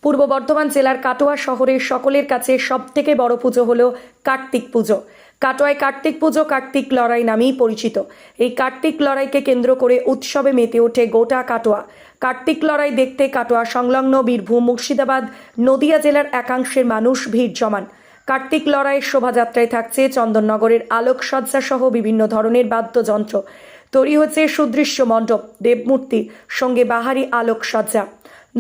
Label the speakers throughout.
Speaker 1: পূর্ব বর্ধমান জেলার কাটোয়া শহরের সকলের কাছে সবথেকে বড় পুজো হলো কার্তিক পুজো। কাটোয়ায় কার্তিক পুজো কার্তিক লড়াই নামেই পরিচিত। এই কার্তিক লড়াইকে কেন্দ্র করে উৎসবে মেতে ওঠে গোটা কাটোয়া। কার্তিক লড়াই দেখতে কাটোয়া সংলগ্ন বীরভূম, মুর্শিদাবাদ, নদিয়া জেলার একাংশের মানুষ ভিড় জমান। কার্তিক লড়াইয়ের শোভাযাত্রায় থাকছে চন্দননগরের আলোকসজ্জা সহ বিভিন্ন ধরনের বাদ্যযন্ত্র। তৈরি হচ্ছে সুদৃশ্য মণ্ডপ, দেবমূর্তি সঙ্গে বাহারি আলোকসজ্জা।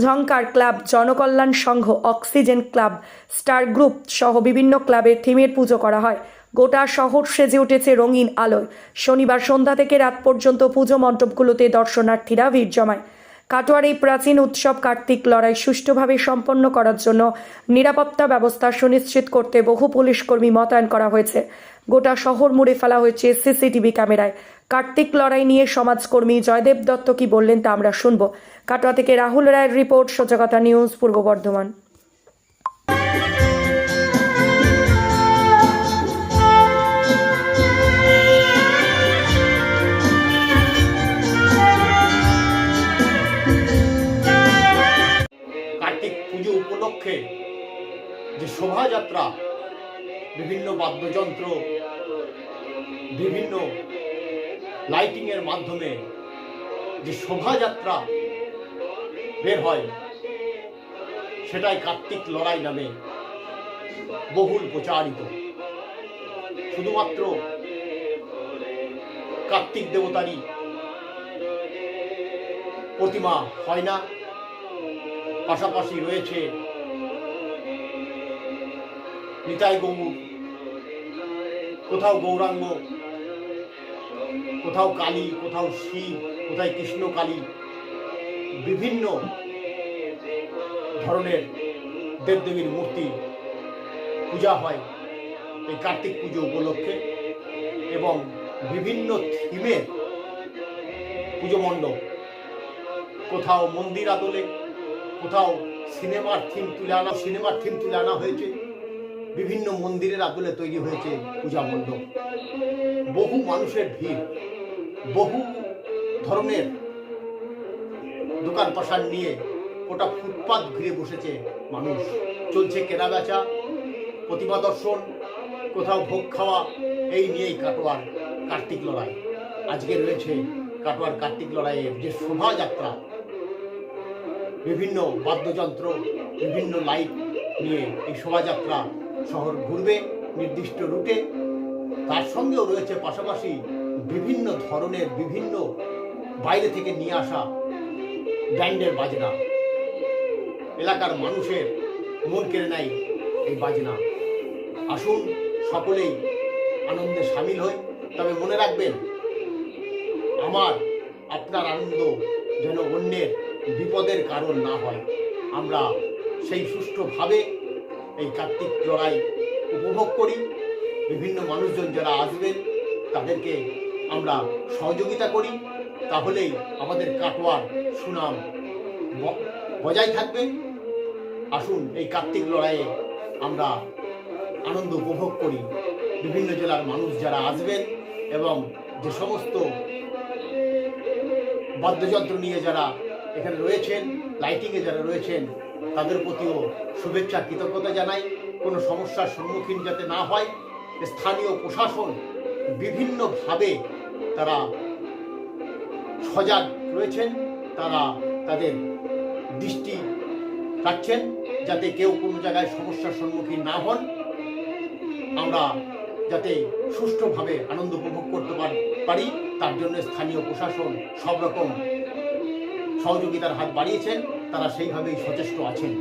Speaker 1: ঝংকার ক্লাব, জনকল্যাণ সংঘ, অক্সিজেন ক্লাব, স্টার গ্রুপ সহ বিভিন্ন ক্লাবের থিমের পুজো করা হয়। গোটা শহর সেজে উঠেছে রঙিন আলোয়। শনিবার সন্ধ্যা থেকে রাত পর্যন্ত পুজো মণ্ডপগুলোতে দর্শনার্থীরা ভিড় জমায়। কাটোয়ার এই প্রাচীন উৎসব কার্তিক লড়াই সুষ্ঠুভাবে সম্পন্ন করার জন্য নিরাপত্তা ব্যবস্থা সুনিশ্চিত করতে বহু পুলিশ কর্মী মোতায়েন করা হয়েছে। গোটা শহর মুড়ে ফেলা হয়েছে সিসিটিভি ক্যামেরায়। কার্তিক লড়াই নিয়ে সমাজকর্মী জয়দেব দত্ত কি বললেন তা আমরা শুনব। কাটোয়া থেকে রাহুল রায়ের রিপোর্ট, সজাগতা নিউজ, পূর্ব বর্ধমান।
Speaker 2: কার্তিক পুজো উপলক্ষে যে শোভাযাত্রা, বিভিন্ন বাদ্যযন্ত্র, বিভিন্ন লাইটিংয়ের মাধ্যমে যে শোভাযাত্রা বের হয়, সেটাই কার্তিক লড়াই নামে বহুল প্রচারিত। শুধুমাত্র কার্তিক দেবতারই প্রতিমা হয় না, পাশাপাশি রয়েছে নিতাই গৌর, কোথাও গৌরাঙ্গ, কোথাও কালী, কোথাও শিব, কোথায় কৃষ্ণ কালী, বিভিন্ন ধরনের দেবদেবীর মূর্তি পূজা হয় এই কার্তিক পুজো উপলক্ষে। এবং বিভিন্ন থিমের পুজো মণ্ডপ, কোথাও মন্দির আদলে, কোথাও সিনেমার থিম তুলে আনা হয়েছে। বিভিন্ন মন্দিরের আদলে তৈরি হয়েছে পূজা মণ্ডপ। বহু মানুষের ভিড়, বহু ধরনের দোকান পাশার নিয়ে ওটা ফুটপাত ঘিরে বসেছে মানুষ। চলছে কেনাবেচা, প্রতিমা দর্শন, কোথাও ভোগ খাওয়া, এই নিয়েই কাটোয়ার কার্তিক লড়াই। আজকে রয়েছে কাটোয়ার কার্তিক লড়াইয়ের যে শোভাযাত্রা, বিভিন্ন বাদ্যযন্ত্র, বিভিন্ন লাইট নিয়ে এই শোভাযাত্রা শহর ঘুরবে নির্দিষ্ট রুটে। তার সঙ্গেও রয়েছে পাশাপাশি বিভিন্ন ধরনের, বিভিন্ন বাইরে থেকে নিয়ে আসা ব্যান্ডের বাজনা। এলাকার মানুষের মন কেড়ে নেয় এই বাজনা। আসুন সকলেই আনন্দে সামিল হই। তবে মনে রাখবেন, আমার আপনার আনন্দ যেন অন্যের বিপদের কারণ না হয়। আমরা সেই সুষ্ঠুভাবে এই কার্তিক লড়াই উপভোগ করি। বিভিন্ন মানুষজন যারা আসবেন তাদেরকে আমরা সহযোগিতা করি, তাহলেই আমাদের কাটোয়ার সুনাম বজায় থাকবে। আসুন এই কার্তিক লড়াইয়ে আমরা আনন্দ উপভোগ করি। বিভিন্ন জেলার মানুষ যারা আসবেন এবং যে সমস্ত বাদ্যযন্ত্র নিয়ে যারা এখানে রয়েছেন, লাইটিংয়ে যারা রয়েছেন, তাদের প্রতিও শুভেচ্ছা, কৃতজ্ঞতা জানাই। কোনো সমস্যার সম্মুখীন যাতে না হয়, স্থানীয় প্রশাসন বিভিন্নভাবে তারা সজাগ রয়েছেন। তারা তাদের দৃষ্টি রাখছেন যাতে কেউ কোনো জায়গায় সমস্যার সম্মুখীন না হন। আমরা যাতে সুষ্ঠুভাবে আনন্দ উপভোগ করতে পারি, তার জন্য স্থানীয় প্রশাসন সব রকম সহযোগিতার হাত বাড়িয়েছেন। তারা সেইভাবেই সচেষ্ট আছেন।